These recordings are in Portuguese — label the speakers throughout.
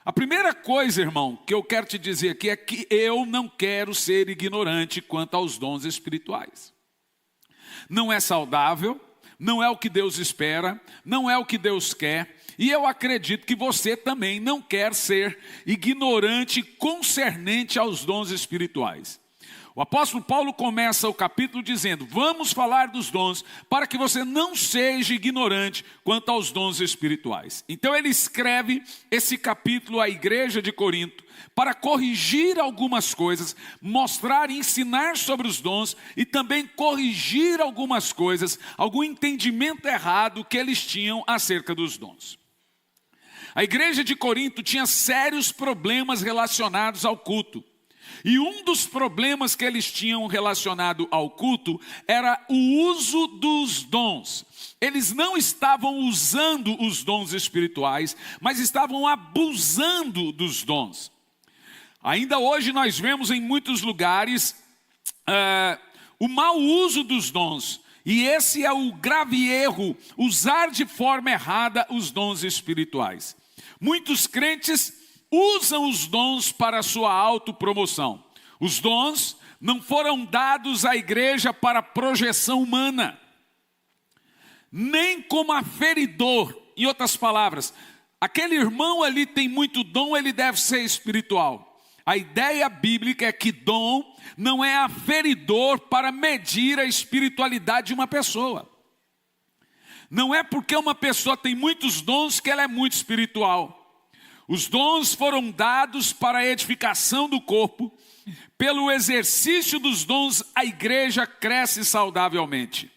Speaker 1: A primeira coisa, irmão, que eu quero te dizer aqui é que eu não quero ser ignorante quanto aos dons espirituais. Não é saudável, não é o que Deus espera, não é o que Deus quer. E eu acredito que você também não quer ser ignorante concernente aos dons espirituais. O apóstolo Paulo começa o capítulo dizendo: vamos falar dos dons para que você não seja ignorante quanto aos dons espirituais. Então ele escreve esse capítulo à igreja de Corinto para corrigir algumas coisas, mostrar e ensinar sobre os dons e também corrigir algumas coisas, algum entendimento errado que eles tinham acerca dos dons. A igreja de Corinto tinha sérios problemas relacionados ao culto. E um dos problemas que eles tinham relacionado ao culto era o uso dos dons. Eles não estavam usando os dons espirituais, mas estavam abusando dos dons. Ainda hoje nós vemos em muitos lugares o mau uso dos dons. E esse é o grave erro, usar de forma errada os dons espirituais. Muitos crentes usam os dons para a sua autopromoção. Os dons não foram dados à igreja para projeção humana, nem como aferidor. Em outras palavras, aquele irmão ali tem muito dom, ele deve ser espiritual. A ideia bíblica é que dom não é aferidor para medir a espiritualidade de uma pessoa. Não é porque uma pessoa tem muitos dons que ela é muito espiritual. Os dons foram dados para a edificação do corpo. Pelo exercício dos dons, a igreja cresce saudavelmente.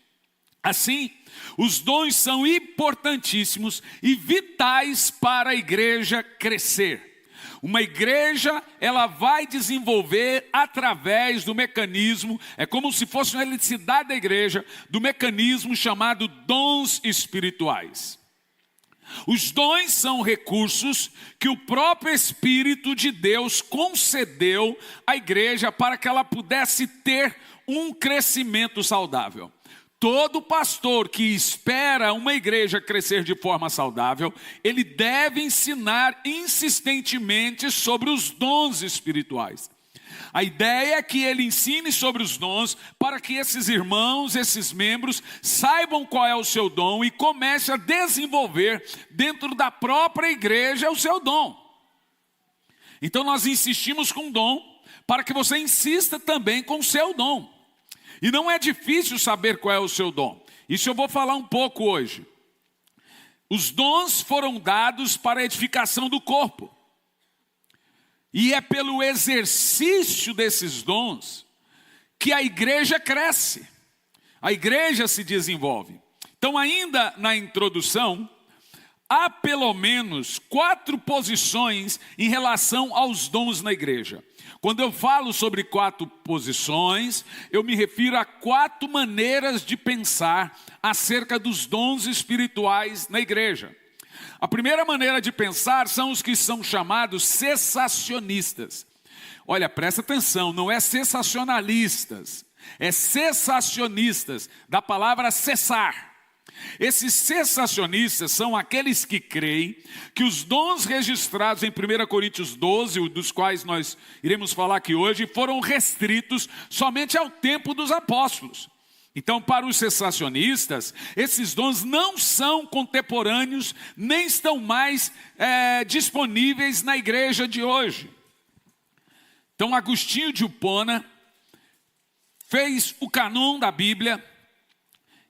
Speaker 1: Assim, os dons são importantíssimos e vitais para a igreja crescer. Uma igreja, ela vai desenvolver através do mecanismo, é como se fosse uma eletricidade da igreja, do mecanismo chamado dons espirituais. Os dons são recursos que o próprio Espírito de Deus concedeu à igreja para que ela pudesse ter um crescimento saudável. Todo pastor que espera uma igreja crescer de forma saudável, ele deve ensinar insistentemente sobre os dons espirituais. A ideia é que ele ensine sobre os dons para que esses irmãos, esses membros, saibam qual é o seu dom e comece a desenvolver dentro da própria igreja o seu dom. Então nós insistimos com o dom para que você insista também com o seu dom. E não é difícil saber qual é o seu dom. Isso eu vou falar um pouco hoje. Os dons foram dados para a edificação do corpo. E é pelo exercício desses dons que a igreja cresce. A igreja se desenvolve. Então, ainda na introdução, há pelo menos 4 posições em relação aos dons na igreja. Quando eu falo sobre 4 posições, eu me refiro a 4 maneiras de pensar acerca dos dons espirituais na igreja. A primeira maneira de pensar são os que são chamados cessacionistas. Olha, presta atenção, não é sensacionalistas, é cessacionistas, da palavra cessar. Esses cessacionistas são aqueles que creem que os dons registrados em 1 Coríntios 12, dos quais nós iremos falar aqui hoje, foram restritos somente ao tempo dos apóstolos. Então, para os cessacionistas, esses dons não são contemporâneos, nem estão mais disponíveis na igreja de hoje. Então, Agostinho de Hipona fez o cânon da Bíblia.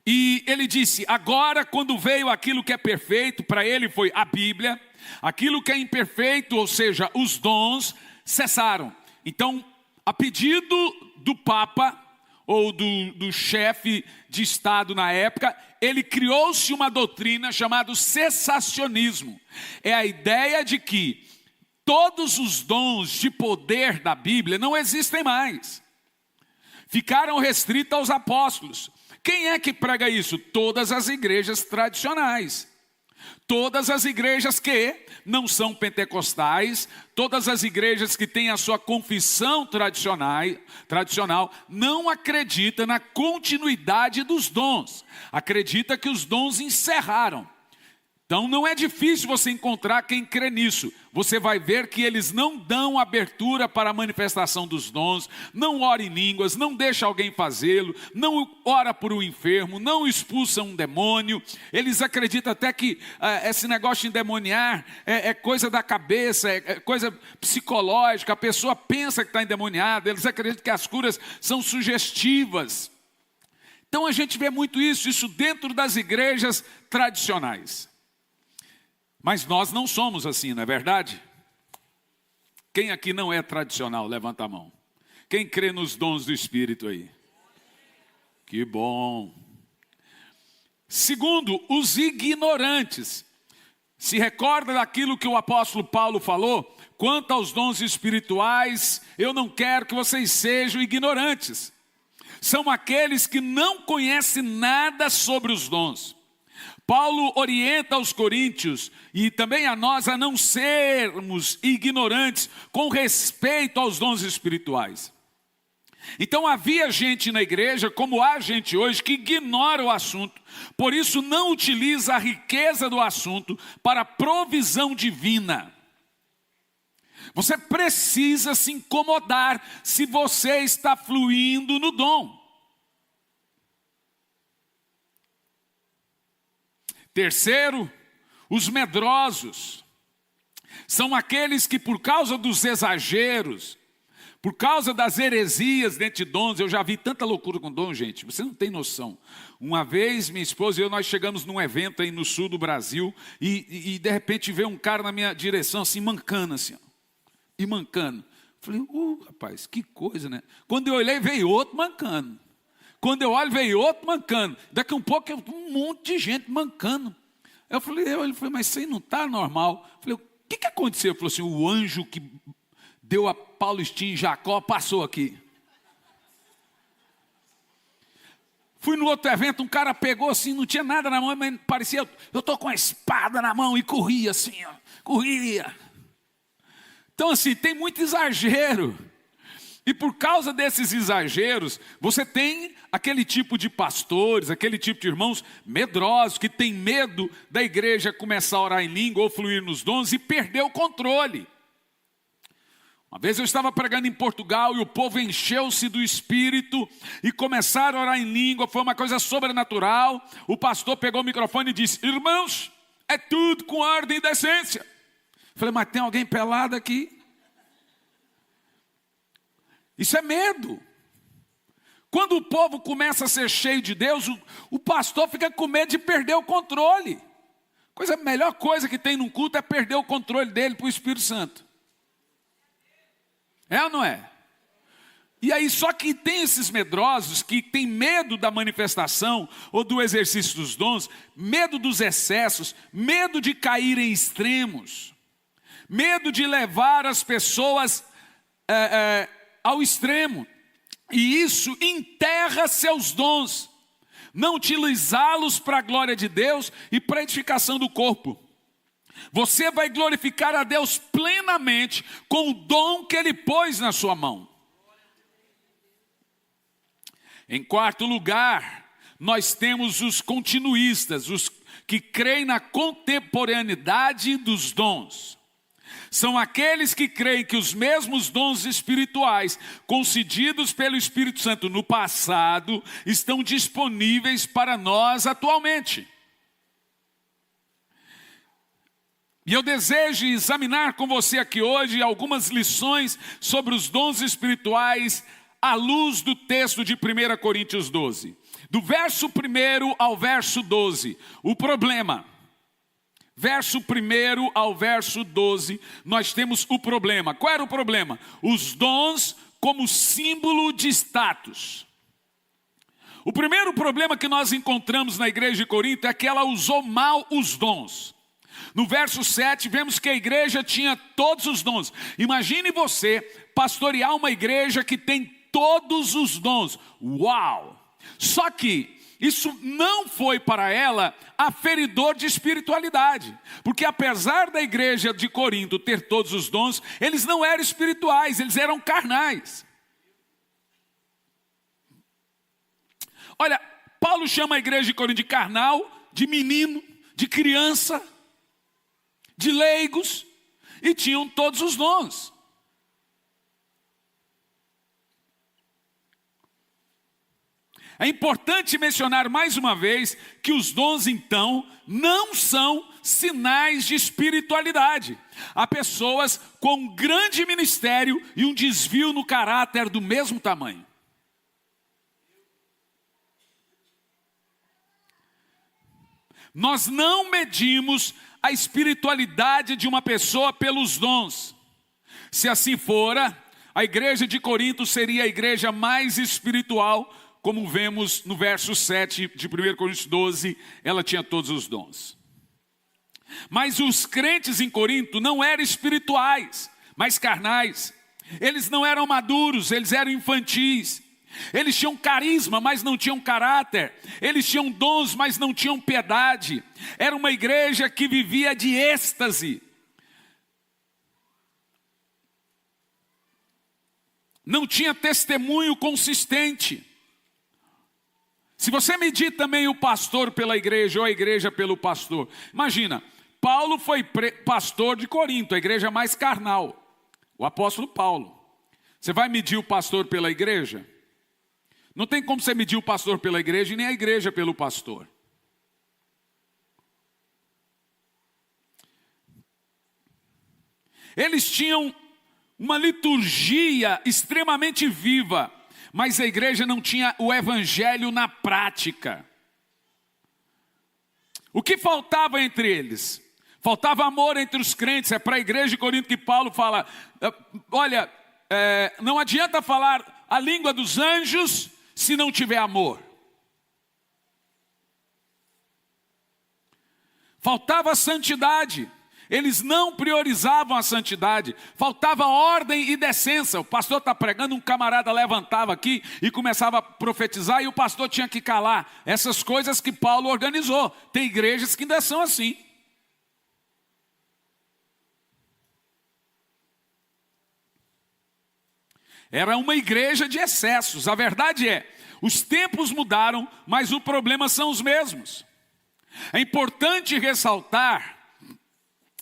Speaker 1: E ele disse, agora quando veio aquilo que é perfeito, para ele foi a Bíblia, aquilo que é imperfeito, ou seja, os dons, cessaram. Então, a pedido do Papa, ou do chefe de Estado na época, ele criou-se uma doutrina chamada cessacionismo. É a ideia de que todos os dons de poder da Bíblia não existem mais. Ficaram restritos aos apóstolos. Quem é que prega isso? Todas as igrejas tradicionais. Todas as igrejas que não são pentecostais, todas as igrejas que têm a sua confissão tradicional, não acreditam na continuidade dos dons. Acredita que os dons encerraram. Então não é difícil você encontrar quem crê nisso. Você vai ver que eles não dão abertura para a manifestação dos dons, não ora em línguas, não deixa alguém fazê-lo, não ora por um enfermo, não expulsam um demônio. Eles acreditam até que esse negócio de endemoniar é coisa da cabeça, é coisa psicológica. A pessoa pensa que está endemoniada, eles acreditam que as curas são sugestivas. Então a gente vê muito isso dentro das igrejas tradicionais. Mas nós não somos assim, não é verdade? Quem aqui não é tradicional? Levanta a mão. Quem crê nos dons do Espírito aí? Que bom. Segundo, os ignorantes. Se recorda daquilo que o apóstolo Paulo falou? Quanto aos dons espirituais, eu não quero que vocês sejam ignorantes. São aqueles que não conhecem nada sobre os dons. Paulo orienta aos coríntios e também a nós a não sermos ignorantes com respeito aos dons espirituais. Então havia gente na igreja, como há gente hoje, que ignora o assunto, por isso não utiliza a riqueza do assunto para a provisão divina. Você precisa se incomodar se você está fluindo no dom. Terceiro, os medrosos. São aqueles que por causa dos exageros, por causa das heresias dentro de dons, eu já vi tanta loucura com dom, gente, você não tem noção. Uma vez minha esposa e eu, nós chegamos num evento aí no sul do Brasil e de repente veio um cara na minha direção assim, mancando assim, ó, e mancando. Falei, rapaz, que coisa, né? Quando eu olhei, veio outro mancando. Quando eu olho, veio outro mancando. Daqui a um pouco, um monte de gente mancando. Ele falou, mas isso aí não está normal. Eu falei, o que aconteceu? Ele falou assim, o anjo que deu a Paulistinha e Jacó passou aqui. Fui no outro evento, um cara pegou assim, não tinha nada na mão, mas parecia, eu estou com a espada na mão e corria assim, ó, corria. Então assim, tem muito exagero. E por causa desses exageros, você tem aquele tipo de pastores, aquele tipo de irmãos medrosos, que tem medo da igreja começar a orar em língua ou fluir nos dons e perder o controle. Uma vez eu estava pregando em Portugal e o povo encheu-se do Espírito e começaram a orar em língua, foi uma coisa sobrenatural. O pastor pegou o microfone e disse, irmãos, é tudo com ordem e decência. Falei, mas tem alguém pelado aqui? Isso é medo. Quando o povo começa a ser cheio de Deus, o pastor fica com medo de perder o controle. A melhor coisa que tem num culto é perder o controle dele para o Espírito Santo. É ou não é? E aí só que tem esses medrosos que têm medo da manifestação ou do exercício dos dons, medo dos excessos, medo de cair em extremos, medo de levar as pessoas ao extremo, e isso enterra seus dons, não utilizá-los para a glória de Deus e para a edificação do corpo. Você vai glorificar a Deus plenamente com o dom que Ele pôs na sua mão. Em quarto lugar, nós temos os continuistas, os que creem na contemporaneidade dos dons. São aqueles que creem que os mesmos dons espirituais concedidos pelo Espírito Santo no passado estão disponíveis para nós atualmente. E eu desejo examinar com você aqui hoje algumas lições sobre os dons espirituais à luz do texto de 1 Coríntios 12. Do verso 1 ao verso 12, o problema. Verso 1 ao verso 12, nós temos o problema. Qual era o problema? Os dons como símbolo de status. O primeiro problema que nós encontramos na igreja de Corinto é que ela usou mal os dons. No verso 7, vemos que a igreja tinha todos os dons. Imagine você pastorear uma igreja que tem todos os dons. Uau! Só que isso não foi para ela aferidor de espiritualidade. Porque apesar da igreja de Corinto ter todos os dons, eles não eram espirituais, eles eram carnais. Olha, Paulo chama a igreja de Corinto de carnal, de menino, de criança. de leigos, e tinham todos os dons. É importante mencionar mais uma vez que os dons, então, não são sinais de espiritualidade. Há pessoas com um grande ministério e um desvio no caráter do mesmo tamanho. Nós não medimos a espiritualidade de uma pessoa pelos dons. Se assim fora, a igreja de Corinto seria a igreja mais espiritual, como vemos no verso 7 de 1 Coríntios 12, ela tinha todos os dons. Mas os crentes em Corinto não eram espirituais, mas carnais. Eles não eram maduros, eles eram infantis. Eles tinham carisma, mas não tinham caráter. Eles tinham dons, mas não tinham piedade. Era uma igreja que vivia de êxtase. Não tinha testemunho consistente. Se você medir também o pastor pela igreja ou a igreja pelo pastor, imagina, Paulo foi pastor de Corinto, a igreja mais carnal, o apóstolo Paulo. Você vai medir o pastor pela igreja? Não tem como você medir o pastor pela igreja e nem a igreja pelo pastor. Eles tinham uma liturgia extremamente viva, mas a igreja não tinha o evangelho na prática. O que faltava entre eles? Faltava amor entre os crentes. É para a igreja de Corinto que Paulo fala, olha, não adianta falar a língua dos anjos se não tiver amor. Faltava santidade. Eles não priorizavam a santidade. Faltava ordem e decência. O pastor está pregando, um camarada levantava aqui e começava a profetizar e o pastor tinha que calar. Essas coisas que Paulo organizou. Tem igrejas que ainda são assim. Era uma igreja de excessos. A verdade é, os tempos mudaram, mas o problema são os mesmos. É importante ressaltar,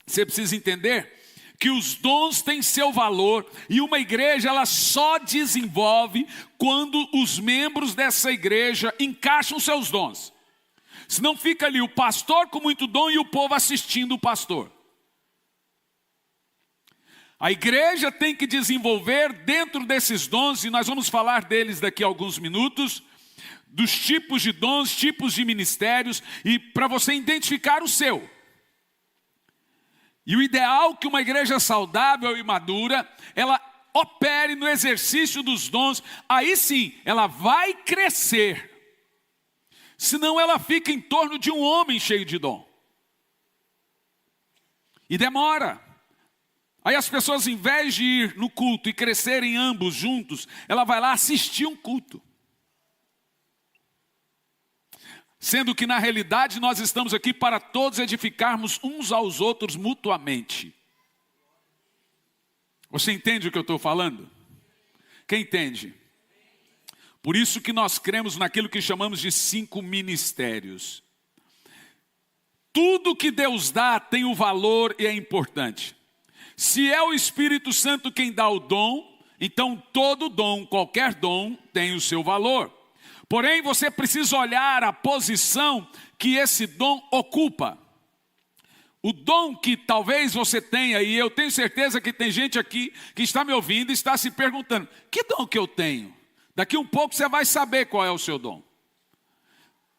Speaker 1: você precisa entender, que os dons têm seu valor e uma igreja ela só desenvolve quando os membros dessa igreja encaixam seus dons. Senão fica ali o pastor com muito dom e o povo assistindo o pastor. A igreja tem que desenvolver dentro desses dons, e nós vamos falar deles daqui a alguns minutos, dos tipos de dons, tipos de ministérios, e para você identificar o seu. E o ideal é que uma igreja saudável e madura, ela opere no exercício dos dons, aí sim, ela vai crescer. Senão ela fica em torno de um homem cheio de dom. E demora. Aí as pessoas, em vez de ir no culto e crescerem ambos juntos, ela vai lá assistir um culto. Sendo que na realidade nós estamos aqui para todos edificarmos uns aos outros mutuamente. Você entende o que eu estou falando? Quem entende? Por isso que nós cremos naquilo que chamamos de 5 ministérios. Tudo que Deus dá tem o valor e é importante. Se é o Espírito Santo quem dá o dom, então todo dom, qualquer dom, tem o seu valor. Porém, você precisa olhar a posição que esse dom ocupa. O dom que talvez você tenha, e eu tenho certeza que tem gente aqui que está me ouvindo e está se perguntando, que dom que eu tenho? Daqui um pouco você vai saber qual é o seu dom.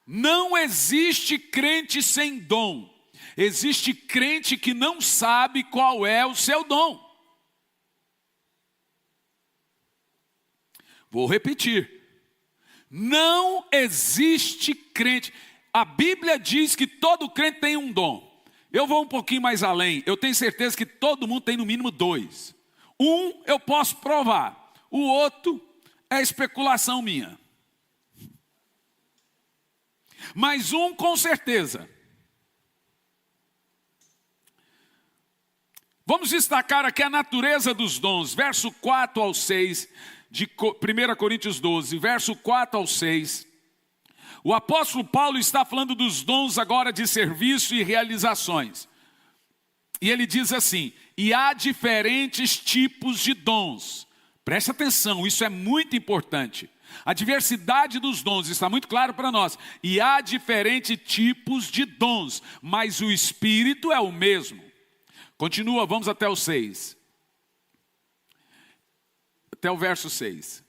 Speaker 1: Não existe crente sem dom. Existe crente que não sabe qual é o seu dom. Vou repetir. Não existe crente. A Bíblia diz que todo crente tem um dom. Eu vou um pouquinho mais além. Eu tenho certeza que todo mundo tem no mínimo 2. Um eu posso provar. O outro é especulação minha. Mas um com certeza. Vamos destacar aqui a natureza dos dons, verso 4 ao 6, de 1 Coríntios 12, verso 4 ao 6. O apóstolo Paulo está falando dos dons agora de serviço e realizações. E ele diz assim: e há diferentes tipos de dons. Preste atenção, isso é muito importante. A diversidade dos dons está muito claro para nós. E há diferentes tipos de dons, mas o Espírito é o mesmo. Continua, vamos até o 6. Até o verso 6.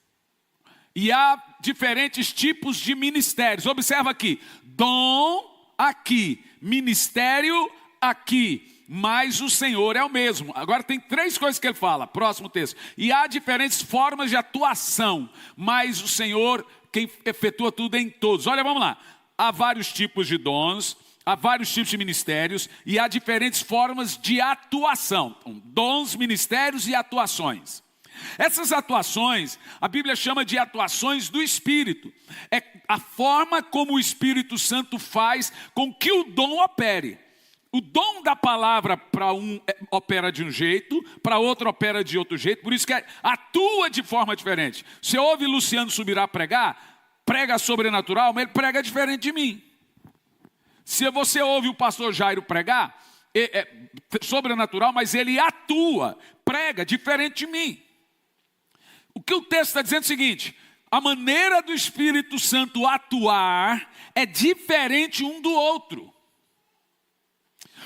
Speaker 1: E há diferentes tipos de ministérios. Observa aqui, dom aqui, ministério aqui. Mas o Senhor é o mesmo. Agora tem 3 coisas que ele fala. Próximo texto. E há diferentes formas de atuação, mas o Senhor quem efetua tudo em todos. Olha, vamos lá. Há vários tipos de dons, há vários tipos de ministérios e há diferentes formas de atuação. Dons, ministérios e atuações. Essas atuações, a Bíblia chama de atuações do Espírito. É a forma como o Espírito Santo faz com que o dom opere. O dom da palavra para um opera de um jeito, para outro opera de outro jeito, por isso que atua de forma diferente. Você ouve Luciano Subirá pregar, prega sobrenatural, mas ele prega diferente de mim. Se você ouve o pastor Jairo pregar, é sobrenatural, mas ele atua, prega diferente de mim. O que o texto está dizendo é o seguinte: a maneira do Espírito Santo atuar é diferente um do outro.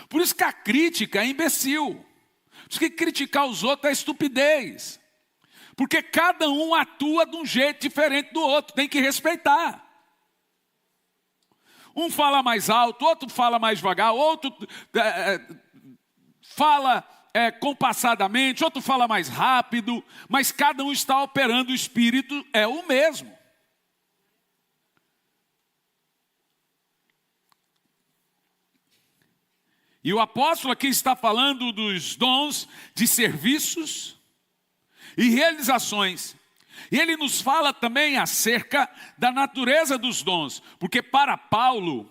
Speaker 1: Por isso que a crítica é imbecil. Por isso que criticar os outros é estupidez. Porque cada um atua de um jeito diferente do outro, tem que respeitar. Um fala mais alto, outro fala mais devagar, outro fala compassadamente, outro fala mais rápido, mas cada um está operando, o Espírito é o mesmo. E o apóstolo aqui está falando dos dons de serviços e realizações. E ele nos fala também acerca da natureza dos dons, porque para Paulo,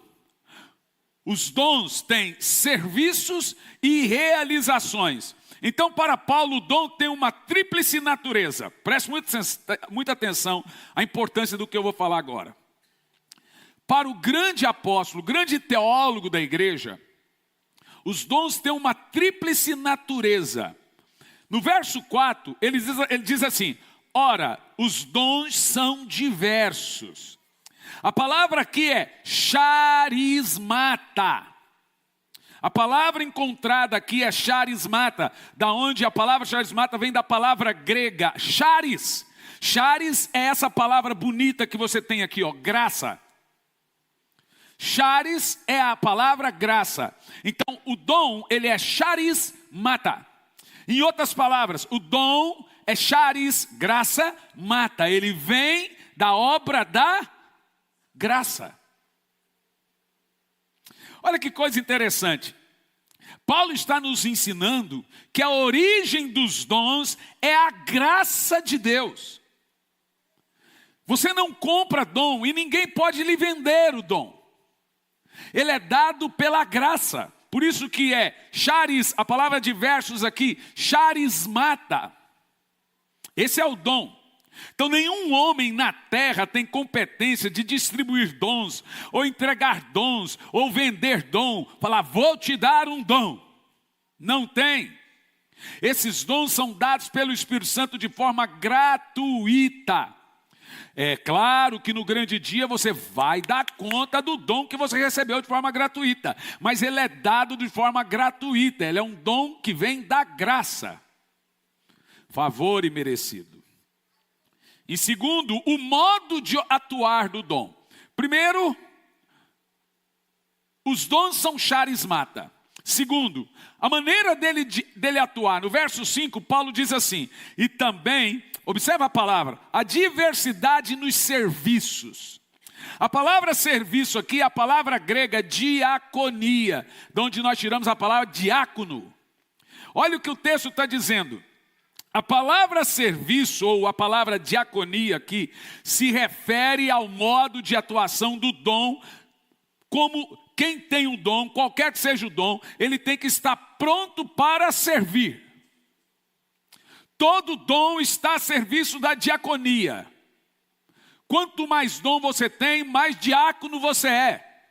Speaker 1: os dons têm serviços e realizações. Então, para Paulo, o dom tem uma tríplice natureza. Preste muita atenção à importância do que eu vou falar agora. Para o grande apóstolo, grande teólogo da igreja, os dons têm uma tríplice natureza. No verso 4, ele diz assim: ora, os dons são diversos. A palavra aqui é charismata. A palavra encontrada aqui é charismata, da onde a palavra charismata vem da palavra grega, charis. Charis é essa palavra bonita que você tem aqui, ó, graça. Charis é a palavra graça. Então, o dom, ele é charismata. Em outras palavras, o dom é charis, graça, mata. Ele vem da obra da graça. Olha que coisa interessante. Paulo está nos ensinando que a origem dos dons é a graça de Deus. Você não compra dom e ninguém pode lhe vender o dom. Ele é dado pela graça. Por isso que é charis, a palavra de versos aqui, charismata. Esse é o dom. Então nenhum homem na terra tem competência de distribuir dons, ou entregar dons, ou vender dom, falar, vou te dar um dom. Não tem. Esses dons são dados pelo Espírito Santo de forma gratuita. É claro que no grande dia você vai dar conta do dom que você recebeu de forma gratuita, mas ele é dado de forma gratuita, ele é um dom que vem da graça, favor e merecido. E segundo, o modo de atuar do dom. Primeiro, os dons são charismata. Segundo, a maneira dele atuar. No verso 5, Paulo diz assim, e também, observa a palavra, a diversidade nos serviços. A palavra serviço aqui é a palavra grega diaconia, de onde nós tiramos a palavra diácono. Olha o que o texto está dizendo. A palavra serviço, ou a palavra diaconia aqui, se refere ao modo de atuação do dom, como quem tem um dom, qualquer que seja o dom, ele tem que estar pronto para servir. Todo dom está a serviço da diaconia. Quanto mais dom você tem, mais diácono você é.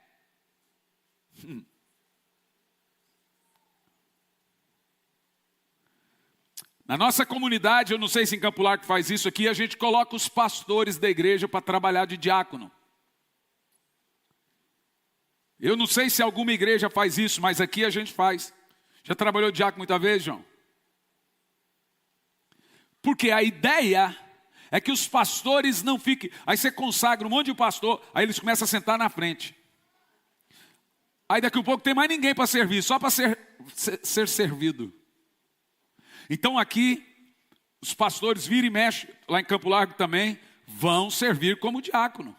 Speaker 1: Na nossa comunidade, eu não sei se em Campo Largo faz isso aqui, a gente coloca os pastores da igreja para trabalhar de diácono. Eu não sei se alguma igreja faz isso, mas aqui a gente faz. Já trabalhou de diácono muita vez, João? Porque a ideia é que os pastores não fiquem... Aí você consagra um monte de pastor, aí eles começam a sentar na frente. Aí daqui a pouco tem mais ninguém para servir, só para ser servido. Então aqui, os pastores viram e mexem, lá em Campo Largo também, vão servir como diácono.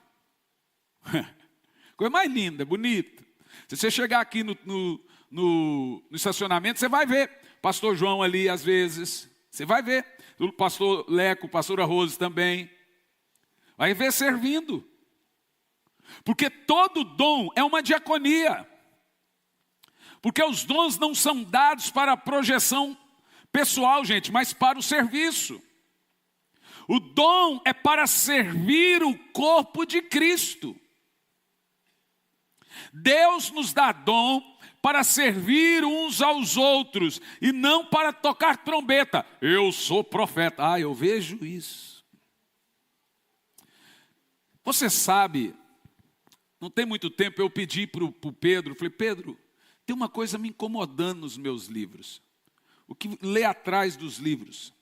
Speaker 1: Coisa mais linda, bonita. Se você chegar aqui no estacionamento, você vai ver pastor João ali às vezes. Você vai ver o pastor Leco, pastora Rose também. Vai ver servindo. Porque todo dom é uma diaconia. Porque os dons não são dados para a projeção pessoal, gente, mas para o serviço. O dom é para servir o corpo de Cristo. Deus nos dá dom para servir uns aos outros e não para tocar trombeta. Eu sou profeta. Ah, eu vejo isso. Você sabe, não tem muito tempo eu pedi para o Pedro, falei, Pedro, tem uma coisa me incomodando nos meus livros. O que lê atrás dos livros?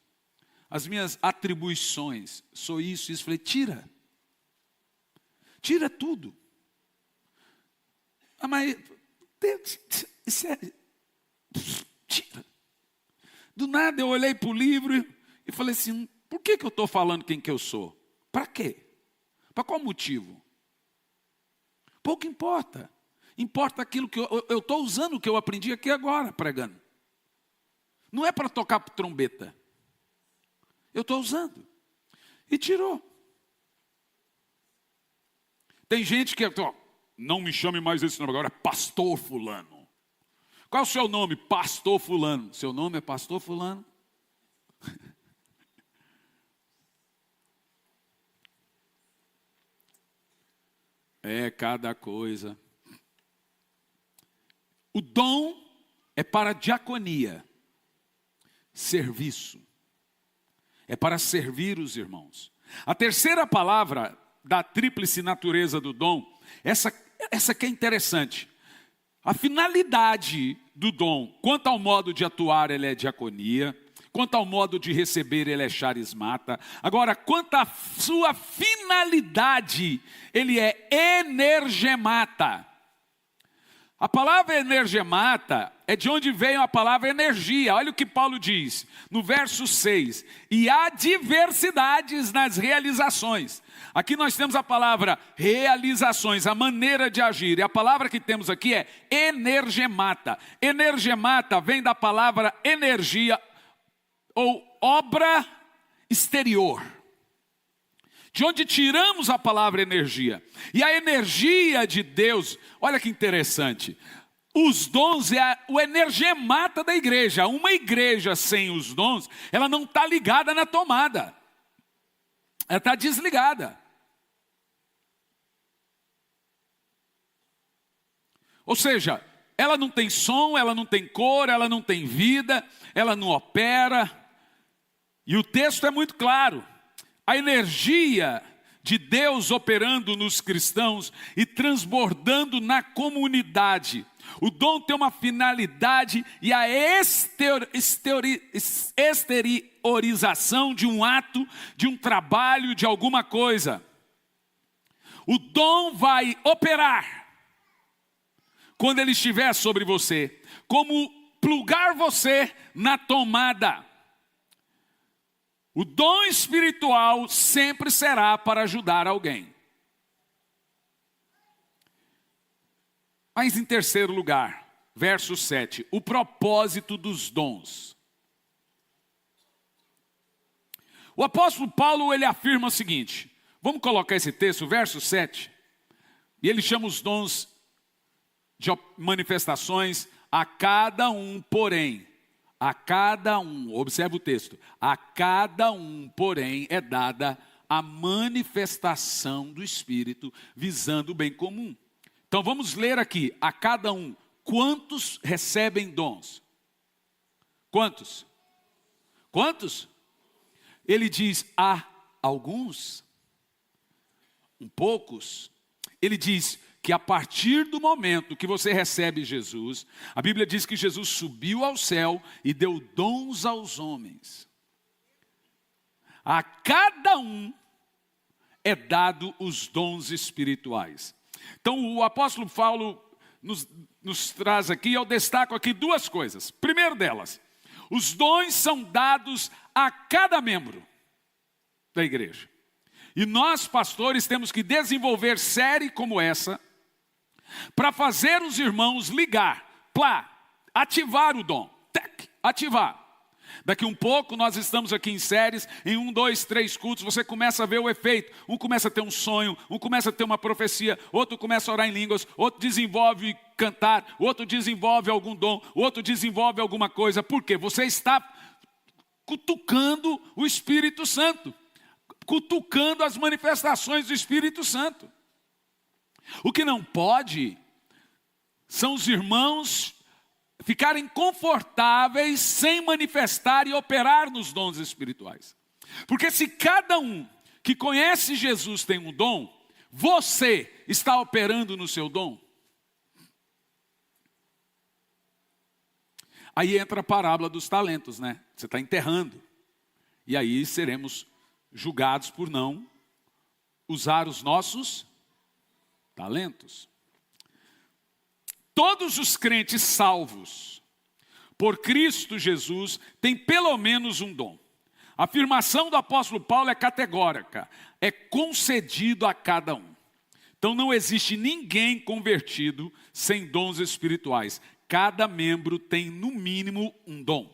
Speaker 1: As minhas atribuições, sou isso, isso. Falei, tira. Tira tudo. Ah, mas, sério, tira. Do nada eu olhei para o livro e falei assim, por que eu estou falando quem que eu sou? Para quê? Para qual motivo? Pouco importa. Importa aquilo que eu estou usando, o que eu aprendi aqui agora, pregando. Não é para tocar trombeta. Eu estou usando. E tirou. Tem gente que... não me chame mais esse nome agora, é pastor fulano. Qual é o seu nome? Pastor fulano. Seu nome é pastor fulano? É cada coisa. O dom é para diaconia, serviço. É para servir os irmãos. A terceira palavra da tríplice natureza do dom, essa que é interessante. A finalidade do dom, quanto ao modo de atuar, ele é diaconia. Quanto ao modo de receber, ele é charismata. Agora, quanto à sua finalidade, ele é energemata. A palavra energemata é de onde veio a palavra energia. Olha o que Paulo diz no verso 6. E há diversidades nas realizações. Aqui nós temos a palavra realizações, a maneira de agir. E a palavra que temos aqui é energemata. Energemata vem da palavra energia ou obra exterior. De onde tiramos a palavra energia. E a energia de Deus, olha que interessante. Os dons é o energemata da igreja. Uma igreja sem os dons, ela não está ligada na tomada. Ela está desligada. Ou seja, ela não tem som, ela não tem cor, ela não tem vida, ela não opera. E o texto é muito claro. A energia de Deus operando nos cristãos e transbordando na comunidade. O dom tem uma finalidade e a exteriorização de um ato, de um trabalho, de alguma coisa. O dom vai operar quando ele estiver sobre você, como plugar você na tomada. O dom espiritual sempre será para ajudar alguém. Mas em terceiro lugar, verso 7, o propósito dos dons. O apóstolo Paulo, ele afirma o seguinte, vamos colocar esse texto, verso 7, e ele chama os dons de manifestações a cada um, porém. A cada um, observe o texto, a cada um, porém, é dada a manifestação do Espírito, visando o bem comum. Então vamos ler aqui, a cada um, quantos recebem dons? Quantos? Quantos? Ele diz, há alguns, poucos. Ele diz que a partir do momento que você recebe Jesus, a Bíblia diz que Jesus subiu ao céu e deu dons aos homens. A cada um é dado os dons espirituais. Então o apóstolo Paulo nos traz aqui, eu destaco aqui duas coisas. Primeiro delas, os dons são dados a cada membro da igreja. E nós, pastores, temos que desenvolver série como essa, para fazer os irmãos ligar, ativar o dom, ativar. Daqui um pouco nós estamos aqui em séries, em 1, 2, 3 cultos, você começa a ver o efeito. Um começa a ter um sonho, um começa a ter uma profecia, outro começa a orar em línguas, outro desenvolve cantar, outro desenvolve algum dom, outro desenvolve alguma coisa. Por quê? Você está cutucando o Espírito Santo, cutucando as manifestações do Espírito Santo. O que não pode são os irmãos ficarem confortáveis sem manifestar e operar nos dons espirituais. Porque se cada um que conhece Jesus tem um dom, você está operando no seu dom. Aí entra a parábola dos talentos, né? Você está enterrando. E aí seremos julgados por não usar os nossos talentos. Todos os crentes salvos por Cristo Jesus têm pelo menos um dom. A afirmação do apóstolo Paulo é categórica, é concedido a cada um. Então não existe ninguém convertido sem dons espirituais. Cada membro tem no mínimo um dom.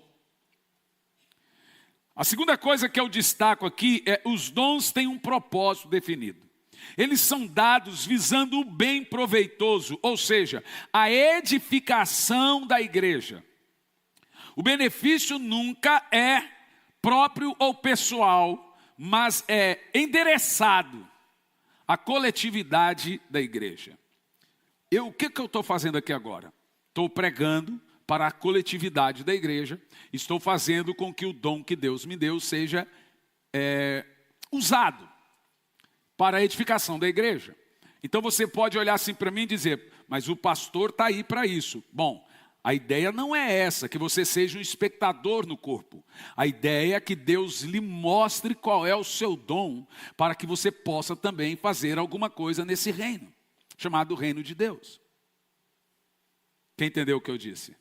Speaker 1: A segunda coisa que eu destaco aqui é os dons têm um propósito definido. Eles são dados visando o bem proveitoso, ou seja, a edificação da igreja. O benefício nunca é próprio ou pessoal, mas é endereçado à coletividade da igreja. O que eu estou fazendo aqui agora? Estou pregando para a coletividade da igreja, estou fazendo com que o dom que Deus me deu seja usado para a edificação da igreja. Então você pode olhar assim para mim e dizer, mas o pastor está aí para isso. Bom, a ideia não é essa, que você seja um espectador no corpo. A ideia é que Deus lhe mostre qual é o seu dom, para que você possa também fazer alguma coisa nesse reino, chamado reino de Deus. Quem entendeu o que eu disse?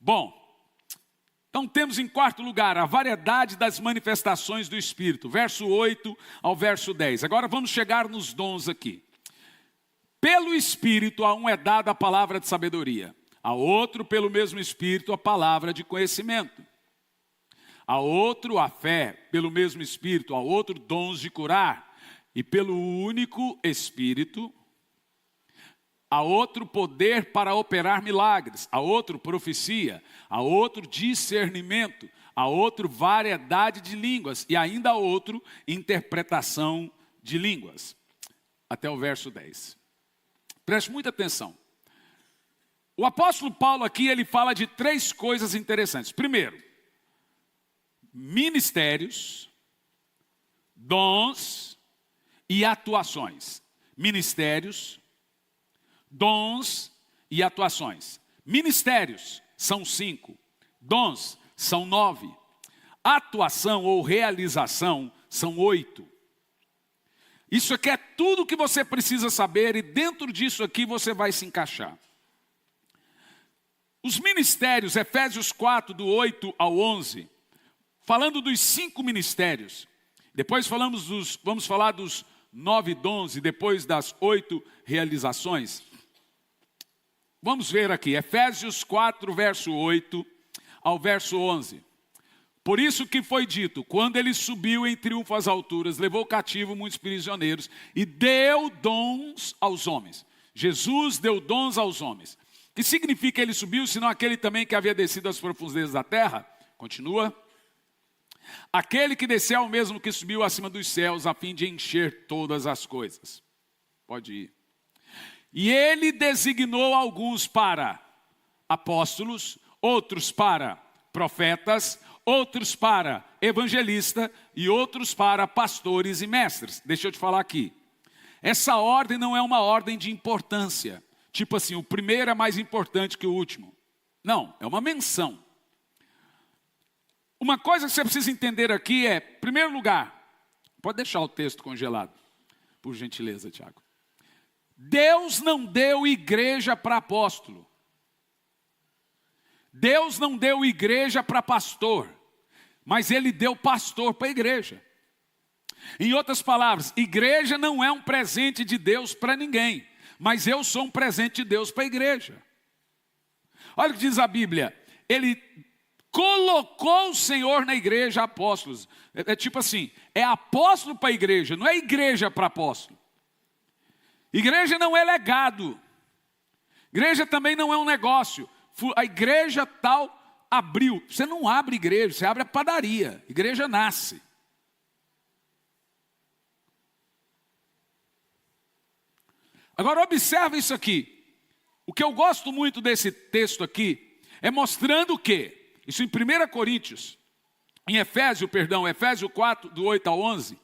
Speaker 1: Bom, então temos em quarto lugar a variedade das manifestações do Espírito, verso 8 ao verso 10. Agora vamos chegar nos dons aqui. Pelo Espírito a um é dada a palavra de sabedoria, a outro pelo mesmo Espírito a palavra de conhecimento, a outro a fé pelo mesmo Espírito, a outro dons de curar, e pelo único Espírito a outro poder para operar milagres, a outro profecia, a outro discernimento, a outro variedade de línguas e ainda a outro interpretação de línguas. Até o verso 10. Preste muita atenção. O apóstolo Paulo aqui, ele fala de três coisas interessantes. Primeiro, ministérios, dons e atuações. Ministérios, dons e atuações. Ministérios são 5, dons são 9, atuação ou realização são 8. Isso aqui é tudo que você precisa saber e dentro disso aqui você vai se encaixar. Os ministérios, Efésios 4, do 8 ao 11, falando dos 5 ministérios, depois vamos falar dos 9 dons e depois das 8 realizações. Vamos ver aqui, Efésios 4, verso 8 ao verso 11. Por isso que foi dito, quando ele subiu em triunfo às alturas, levou cativo muitos prisioneiros e deu dons aos homens. Jesus deu dons aos homens. Que significa ele subiu, senão aquele também que havia descido às profundezas da terra? Continua. Aquele que desceu é o mesmo que subiu acima dos céus, a fim de encher todas as coisas. Pode ir. E ele designou alguns para apóstolos, outros para profetas, outros para evangelista e outros para pastores e mestres. Deixa eu te falar aqui. Essa ordem não é uma ordem de importância. Tipo assim, o primeiro é mais importante que o último. Não, é uma menção. Uma coisa que você precisa entender aqui é, em primeiro lugar, pode deixar o texto congelado, por gentileza, Tiago. Deus não deu igreja para apóstolo. Deus não deu igreja para pastor, mas Ele deu pastor para a igreja. Em outras palavras, igreja não é um presente de Deus para ninguém, mas eu sou um presente de Deus para a igreja. Olha o que diz a Bíblia, Ele colocou o Senhor na igreja apóstolos. É tipo assim, é apóstolo para a igreja, não é igreja para apóstolo. Igreja não é legado. Igreja também não é um negócio. A igreja tal abriu. Você não abre igreja, você abre a padaria. Igreja nasce. Agora observa isso aqui. O que eu gosto muito desse texto aqui é mostrando o quê? Isso em 1 Coríntios, Efésios 4, do 8 ao 11,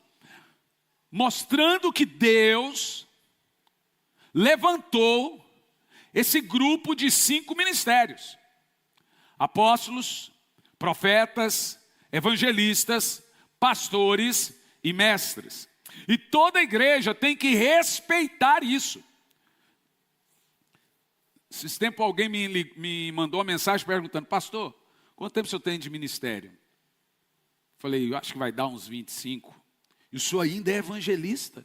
Speaker 1: mostrando que Deus levantou esse grupo de 5 ministérios: apóstolos, profetas, evangelistas, pastores e mestres. E toda a igreja tem que respeitar isso. Esse tempo alguém me mandou uma mensagem perguntando: pastor, quanto tempo o senhor tem de ministério? Falei, eu acho que vai dar uns 25. E o senhor ainda é evangelista?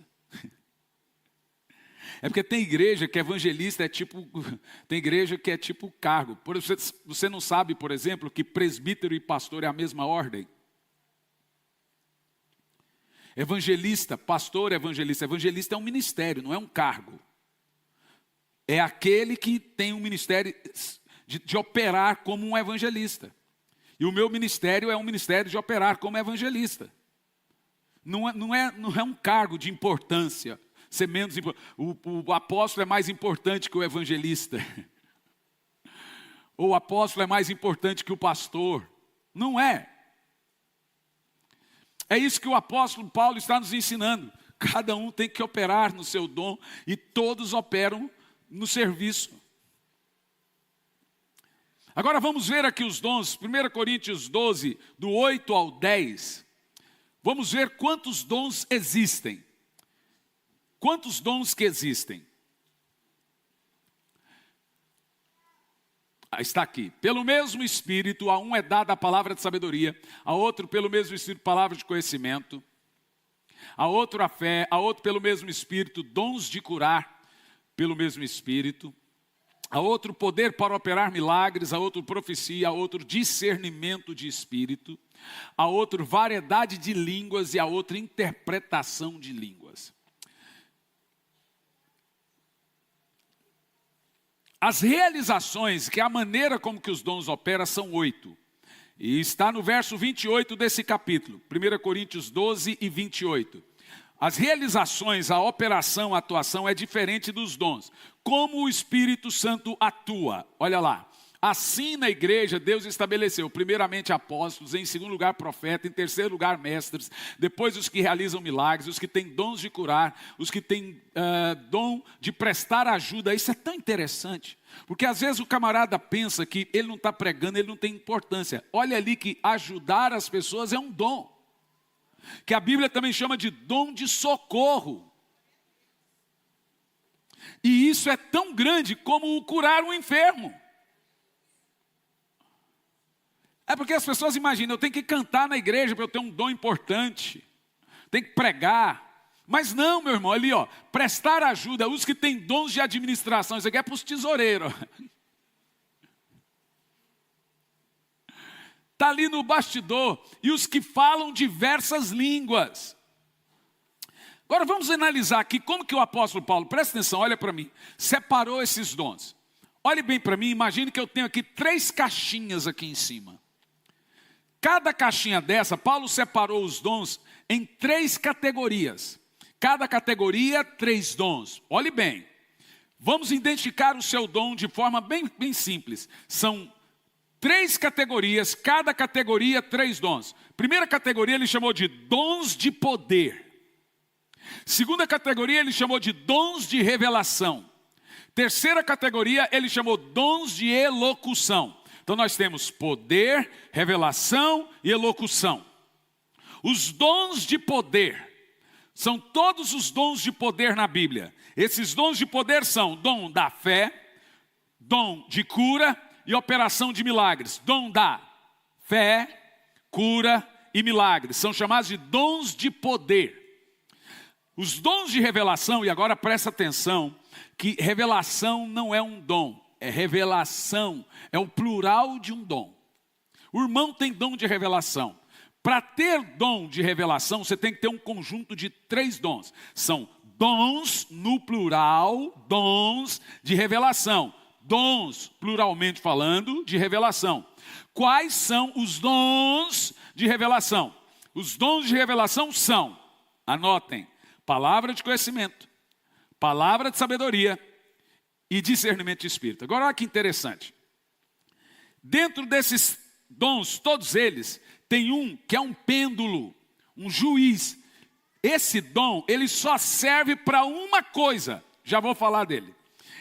Speaker 1: É porque tem igreja que evangelista é tipo, tem igreja que é tipo cargo. Você não sabe, por exemplo, que presbítero e pastor é a mesma ordem? Evangelista, pastor, evangelista é um ministério, não é um cargo. É aquele que tem um ministério de operar como um evangelista. E o meu ministério é um ministério de operar como evangelista. Não é um cargo de importância. Ser menos o apóstolo é mais importante que o evangelista. Ou o apóstolo é mais importante que o pastor. Não é. É isso que o apóstolo Paulo está nos ensinando. Cada um tem que operar no seu dom e todos operam no serviço. Agora vamos ver aqui os dons. 1 Coríntios 12, do 8 ao 10. Vamos ver quantos dons existem. Quantos dons que existem? Está aqui. Pelo mesmo Espírito, a um é dada a palavra de sabedoria, a outro pelo mesmo Espírito, palavra de conhecimento, a outro a fé, a outro pelo mesmo Espírito, dons de curar, pelo mesmo Espírito, a outro poder para operar milagres, a outro profecia, a outro discernimento de Espírito, a outro variedade de línguas e a outra interpretação de línguas. As realizações, que é a maneira como que os dons operam, são 8. E está no verso 28 desse capítulo, 1 Coríntios 12 e 28. As realizações, a operação, a atuação é diferente dos dons. Como o Espírito Santo atua, olha lá. Assim na igreja Deus estabeleceu primeiramente apóstolos, em segundo lugar profetas, em terceiro lugar mestres, depois os que realizam milagres, os que têm dons de curar, os que têm dom de prestar ajuda. Isso é tão interessante, porque às vezes o camarada pensa que ele não está pregando, ele não tem importância. Olha ali que ajudar as pessoas é um dom, que a Bíblia também chama de dom de socorro. E isso é tão grande como o curar um enfermo. É porque as pessoas imaginam, eu tenho que cantar na igreja para eu ter um dom importante, tenho que pregar. Mas não, meu irmão, ali ó, prestar ajuda, os que têm dons de administração, isso aqui é para os tesoureiros. Está ali no bastidor, e os que falam diversas línguas. Agora vamos analisar aqui como que o apóstolo Paulo, presta atenção, olha para mim, separou esses dons. Olhe bem para mim, imagine que eu tenho aqui 3 caixinhas aqui em cima. Cada caixinha dessa, Paulo separou os dons em 3 categorias. Cada categoria, 3 dons. Olhe bem, vamos identificar o seu dom de forma bem simples. São 3 categorias, cada categoria 3 dons. Primeira categoria ele chamou de dons de poder. Segunda categoria ele chamou de dons de revelação. Terceira categoria ele chamou dons de elocução. Então nós temos poder, revelação e elocução. Os dons de poder são todos os dons de poder na Bíblia. Esses dons de poder são dom da fé, dom de cura e operação de milagres. Dom da fé, cura e milagres. São chamados de dons de poder. Os dons de revelação, e agora presta atenção, que revelação não é um dom, é revelação, é o plural de um dom. O irmão tem dom de revelação. Para ter dom de revelação, você tem que ter um conjunto de 3 dons. São dons no plural, dons de revelação. Dons, pluralmente falando, de revelação. Quais são os dons de revelação? Os dons de revelação são, anotem, palavra de conhecimento, palavra de sabedoria e discernimento de espírito. Agora olha que interessante. Dentro desses dons, todos eles, tem um que é um pêndulo, um juiz. Esse dom, ele só serve para uma coisa. Já vou falar dele.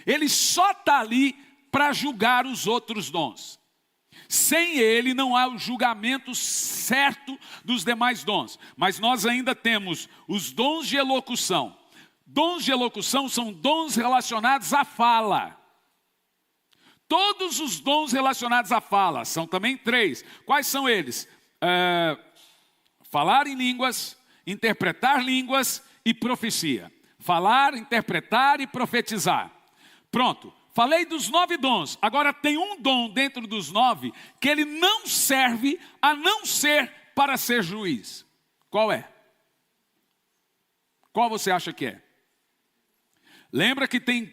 Speaker 1: Ele só está ali para julgar os outros dons. Sem ele não há o julgamento certo dos demais dons. Mas nós ainda temos os dons de elocução. Dons de elocução são dons relacionados à fala. Todos os dons relacionados à fala são também 3. Quais são eles? Falar em línguas, interpretar línguas e profecia. Falar, interpretar e profetizar. Pronto, falei dos 9 dons. Agora tem um dom dentro dos 9 que ele não serve a não ser para ser juiz. Qual é? Qual você acha que é? Lembra que tem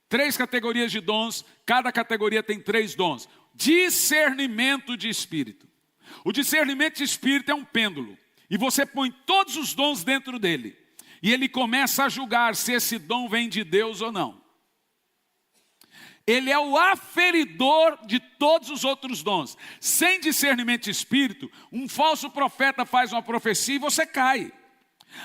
Speaker 1: 3 categorias de dons, cada categoria tem 3 dons. Discernimento de espírito. O discernimento de espírito é um pêndulo. E você põe todos os dons dentro dele. E ele começa a julgar se esse dom vem de Deus ou não. Ele é o aferidor de todos os outros dons. Sem discernimento de espírito, um falso profeta faz uma profecia e você cai.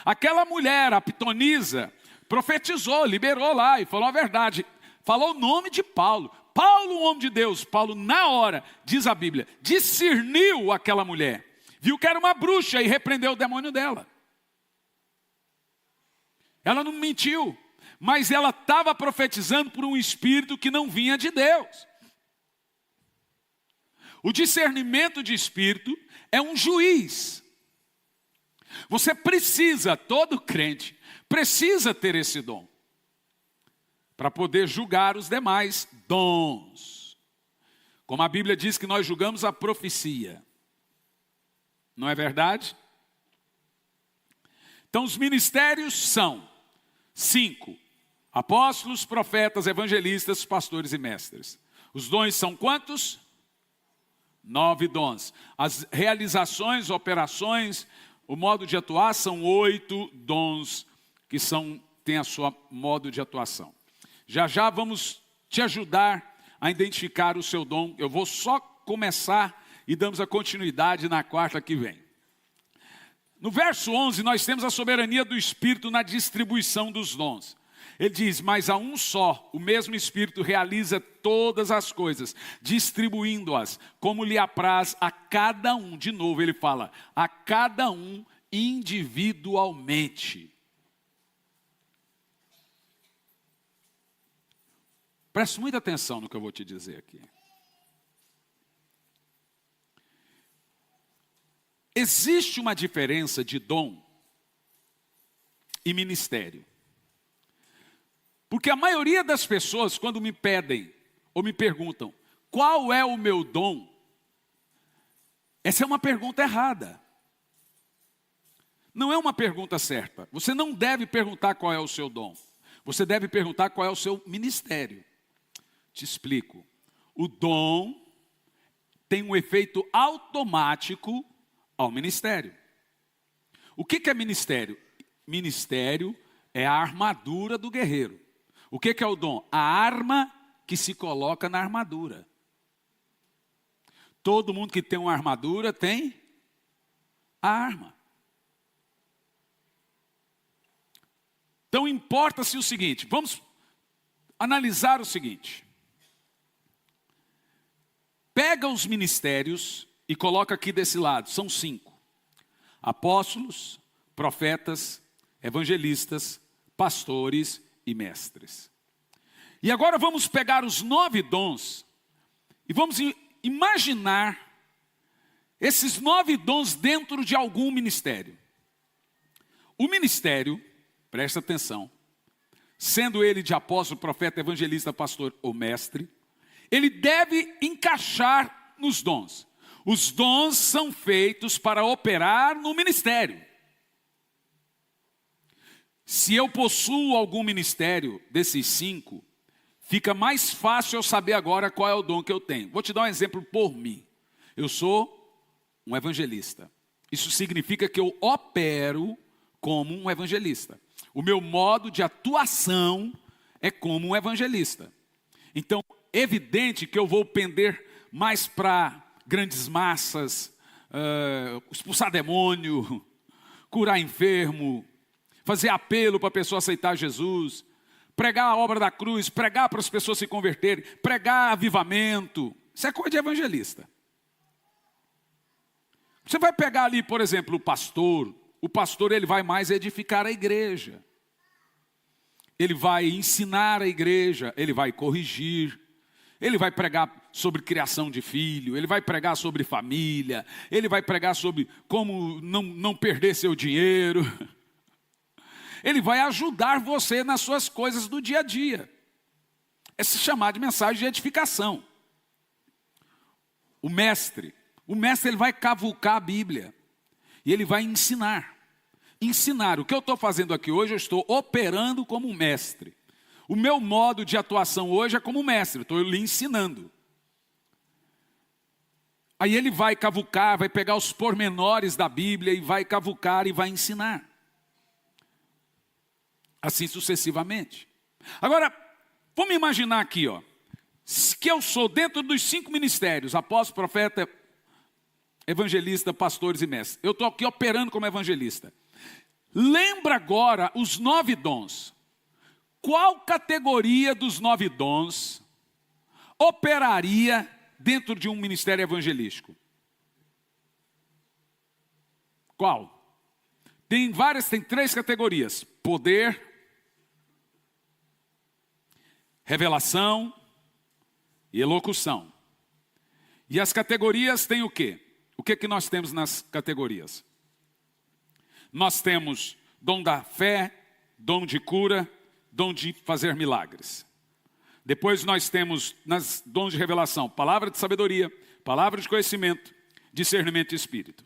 Speaker 1: Aquela mulher, a pitonisa, profetizou, liberou lá e falou a verdade. Falou o nome de Paulo. Paulo, um homem de Deus, Paulo na hora, diz a Bíblia, discerniu aquela mulher. Viu que era uma bruxa e repreendeu o demônio dela. Ela não mentiu, mas ela estava profetizando por um espírito que não vinha de Deus. O discernimento de espírito é um juiz. Você precisa, todo crente, precisa ter esse dom. Para poder julgar os demais dons. Como a Bíblia diz que nós julgamos a profecia. Não é verdade? Então os ministérios são 5. Apóstolos, profetas, evangelistas, pastores e mestres. Os dons são quantos? 9 dons. As realizações, operações, o modo de atuar são 8 dons que têm a sua modo de atuação. Já vamos te ajudar a identificar o seu dom. Eu vou só começar e damos a continuidade na quarta que vem. No verso 11, nós temos a soberania do Espírito na distribuição dos dons. Ele diz, mas a um só, o mesmo Espírito realiza todas as coisas, distribuindo-as, como lhe apraz a cada um. De novo ele fala, a cada um individualmente. Preste muita atenção no que eu vou te dizer aqui. Existe uma diferença de dom e ministério. Porque a maioria das pessoas, quando me pedem ou me perguntam, qual é o meu dom? Essa é uma pergunta errada. Não é uma pergunta certa. Você não deve perguntar qual é o seu dom. Você deve perguntar qual é o seu ministério. Te explico. O dom tem um efeito automático ao ministério. O que é ministério? Ministério é a armadura do guerreiro. O que é o dom? A arma que se coloca na armadura. todo mundo que tem uma armadura tem a arma. Então importa-se o seguinte, vamos analisar o seguinte. Pega os ministérios e coloca aqui desse lado, são 5. Apóstolos, profetas, evangelistas, pastores e mestres. E agora vamos pegar os 9 dons e vamos imaginar esses 9 dons dentro de algum ministério. O ministério, presta atenção, sendo ele de apóstolo, profeta, evangelista, pastor ou mestre, ele deve encaixar nos dons. Os dons são feitos para operar no ministério. Se eu possuo algum ministério desses 5, fica mais fácil eu saber agora qual é o dom que eu tenho. Vou te dar um exemplo por mim. Eu sou um evangelista. Isso significa que eu opero como um evangelista. O meu modo de atuação é como um evangelista. Então, evidente que eu vou pender mais para grandes massas, expulsar demônio, curar enfermo, fazer apelo para a pessoa aceitar Jesus, pregar a obra da cruz, pregar para as pessoas se converterem, pregar avivamento. Isso é coisa de evangelista. Você vai pegar ali, por exemplo, o pastor ele vai mais edificar a igreja. Ele vai ensinar a igreja, ele vai corrigir, ele vai pregar sobre criação de filho, ele vai pregar sobre família, ele vai pregar sobre como não perder seu dinheiro. Ele vai ajudar você nas suas coisas do dia a dia. É se chamar de mensagem de edificação. O mestre ele vai cavucar a Bíblia e ele vai ensinar. Ensinar, o que eu estou fazendo aqui hoje, eu estou operando como um mestre. O meu modo de atuação hoje é como mestre, estou lhe ensinando. Aí ele vai cavucar, vai pegar os pormenores da Bíblia e vai cavucar e vai ensinar. Assim sucessivamente. Agora, vamos imaginar aqui, que eu sou dentro dos 5 ministérios, apóstolo, profeta, evangelista, pastores e mestres. Eu estou aqui operando como evangelista. Lembra agora os 9 dons. Qual categoria dos 9 dons operaria dentro de um ministério evangelístico? Qual? Tem 3 categorias. Poder, revelação e elocução. E as categorias têm o quê? O que nós temos nas categorias? Nós temos dom da fé, dom de cura, dom de fazer milagres. Depois nós temos nas dons de revelação, palavra de sabedoria, palavra de conhecimento, discernimento de espírito.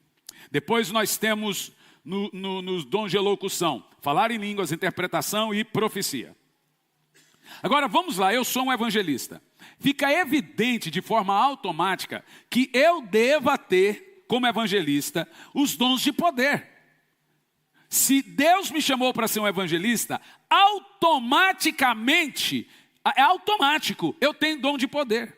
Speaker 1: Depois nós temos nos dons de elocução, falar em línguas, interpretação e profecia. Agora vamos lá, eu sou um evangelista. Fica evidente de forma automática que eu deva ter, como evangelista, os dons de poder. Se Deus me chamou para ser um evangelista, automaticamente, é automático, eu tenho dom de poder.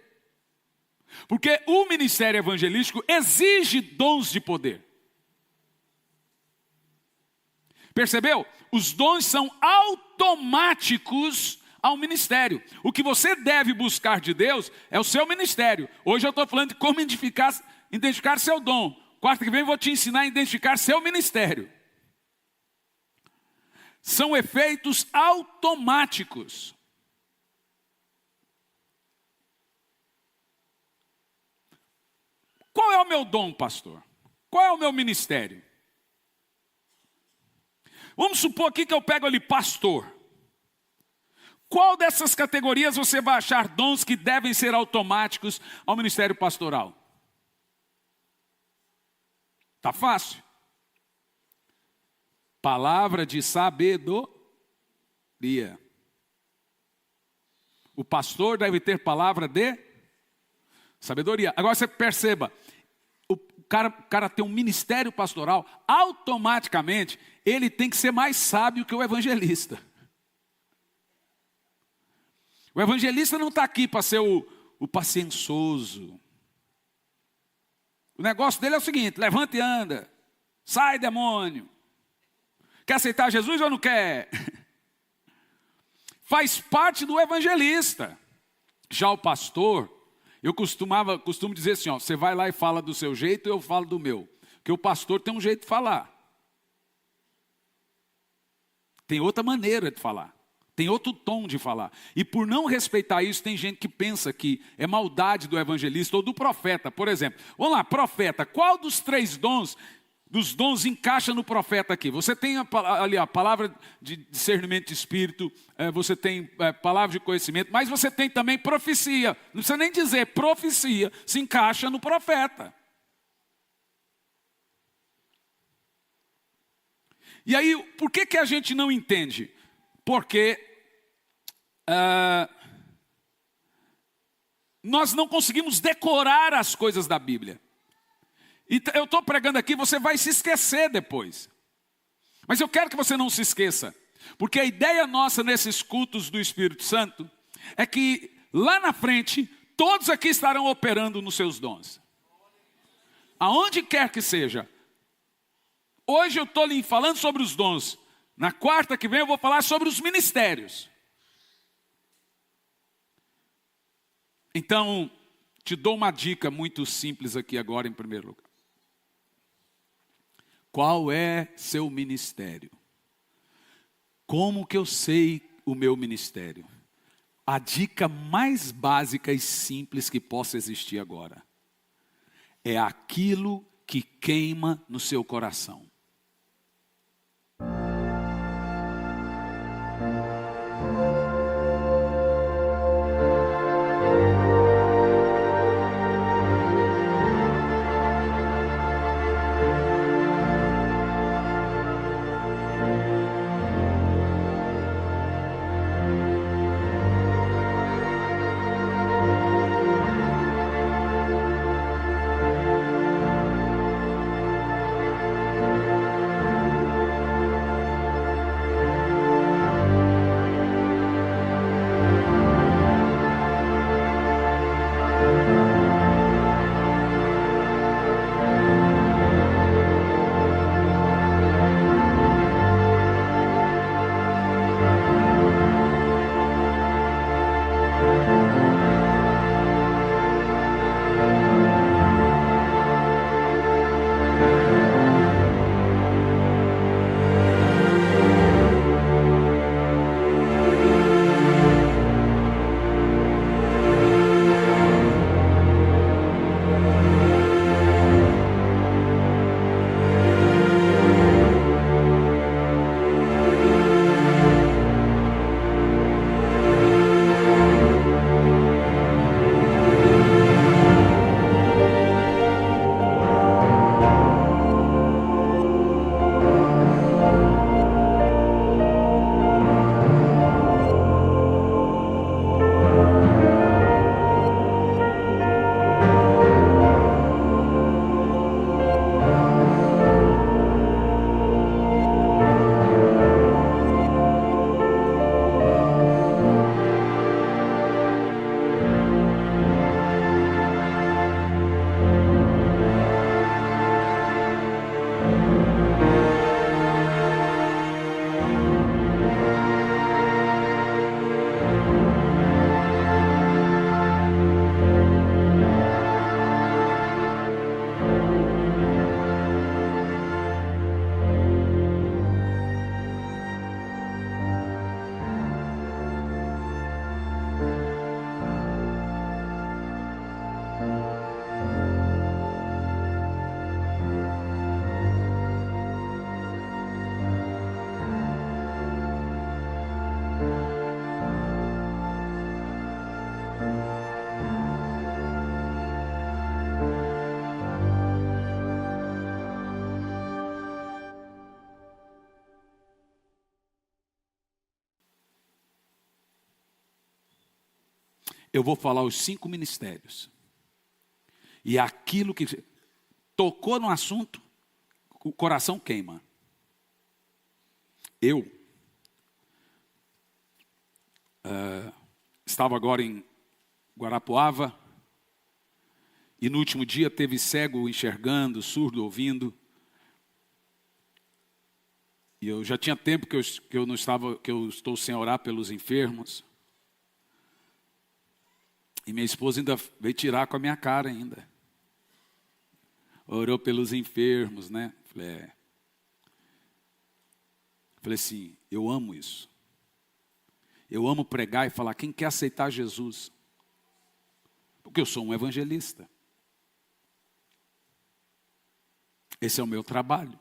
Speaker 1: Porque o ministério evangelístico exige dons de poder. Percebeu? Os dons são automáticos ao ministério. O que você deve buscar de Deus é o seu ministério. Hoje eu estou falando de como identificar seu dom. Quarta que vem eu vou te ensinar a identificar seu ministério. São efeitos automáticos. Qual é o meu dom, pastor? Qual é o meu ministério? Vamos supor aqui que eu pego ali pastor. Qual dessas categorias você vai achar dons que devem ser automáticos ao ministério pastoral? Tá fácil. Palavra de sabedoria. O pastor deve ter palavra de sabedoria. Agora você perceba, o cara tem um ministério pastoral, automaticamente ele tem que ser mais sábio que o evangelista. O evangelista não está aqui para ser o paciençoso. O negócio dele é o seguinte: levanta e anda. Sai, demônio. Quer aceitar Jesus ou não quer? Faz parte do evangelista. Já o pastor, eu costumo dizer assim, ó, você vai lá e fala do seu jeito, eu falo do meu. Porque o pastor tem um jeito de falar. Tem outra maneira de falar. Tem outro tom de falar. E por não respeitar isso, tem gente que pensa que é maldade do evangelista ou do profeta. Por exemplo, vamos lá, profeta. Qual dos 3 dons, dos dons encaixa no profeta aqui? Você tem ali a palavra de discernimento de espírito, você tem palavra de conhecimento, mas você tem também profecia. Não precisa nem dizer, profecia se encaixa no profeta. E aí, por que a gente não entende? Porque nós não conseguimos decorar as coisas da Bíblia. E eu estou pregando aqui, você vai se esquecer depois. Mas eu quero que você não se esqueça. Porque a ideia nossa nesses cultos do Espírito Santo é que lá na frente, todos aqui estarão operando nos seus dons. Aonde quer que seja. Hoje eu estou lhe falando sobre os dons. Na quarta que vem eu vou falar sobre os ministérios. Então, te dou uma dica muito simples aqui agora em primeiro lugar. Qual é seu ministério? Como que eu sei o meu ministério? A dica mais básica e simples que possa existir agora. É aquilo que queima no seu coração. Eu vou falar os 5 ministérios. E aquilo que tocou no assunto, o coração queima. Eu estava agora em Guarapuava E no último dia teve cego enxergando, surdo ouvindo. E eu já tinha tempo que eu estou sem orar pelos enfermos. E minha esposa ainda veio tirar com a minha cara ainda. Orou pelos enfermos, né? Falei assim, eu amo isso. Eu amo pregar e falar, quem quer aceitar Jesus? Porque eu sou um evangelista. Esse é o meu trabalho.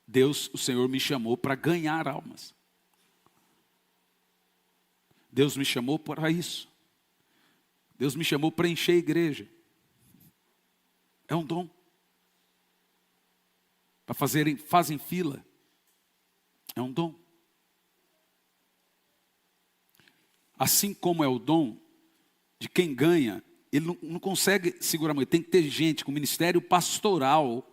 Speaker 1: Deus, o Senhor me chamou para ganhar almas. Deus me chamou para isso. Deus me chamou para encher a igreja. É um dom. Para fazem fila. É um dom. Assim como é o dom de quem ganha, ele não consegue segurar muito. Tem que ter gente com ministério pastoral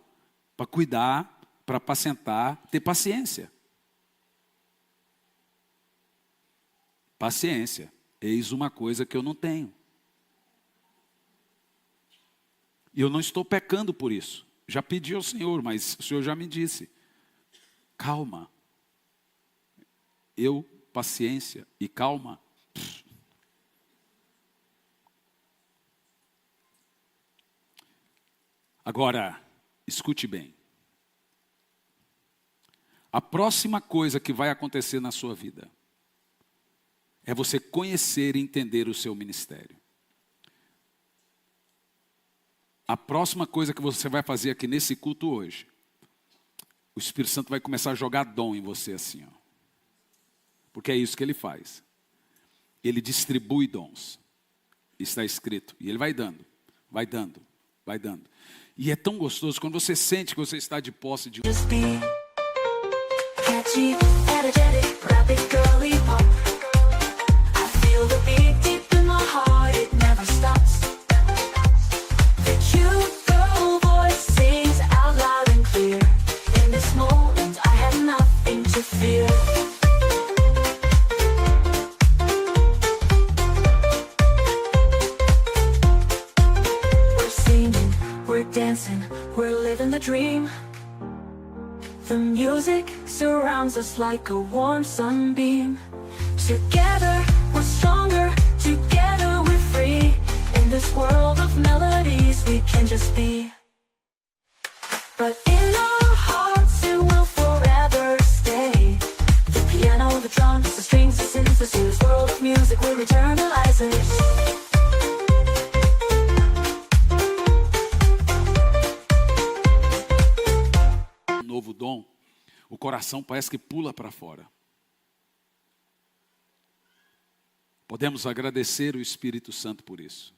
Speaker 1: para cuidar, para apacentar, ter paciência. Paciência. Eis uma coisa que eu não tenho. E eu não estou pecando por isso. Já pedi ao Senhor, mas o Senhor já me disse. Calma. Paciência e calma. Agora, escute bem. A próxima coisa que vai acontecer na sua vida é você conhecer e entender o seu ministério. A próxima coisa que você vai fazer aqui nesse culto hoje, o Espírito Santo vai começar a jogar dom em você assim, ó. Porque é isso que ele faz. Ele distribui dons. Está escrito. E ele vai dando, vai dando, vai dando. E é tão gostoso quando você sente que você está de posse de
Speaker 2: Catchy, energetic, rapid, girly pop. I feel the beat deep in my heart, it never stops. The cute girl voice sings out loud and clear. In this moment, I have nothing to fear. We're singing, we're dancing, we're living the dream. The music surrounds us like a warm sunbeam. Together we're stronger, together we're free. In this world of melodies we can just be. But in our hearts it will forever stay. The piano, the drums, the strings, the synths, this world of music will eternalize it.
Speaker 1: Novo dom, o coração parece que pula para fora. Podemos agradecer o Espírito Santo por isso.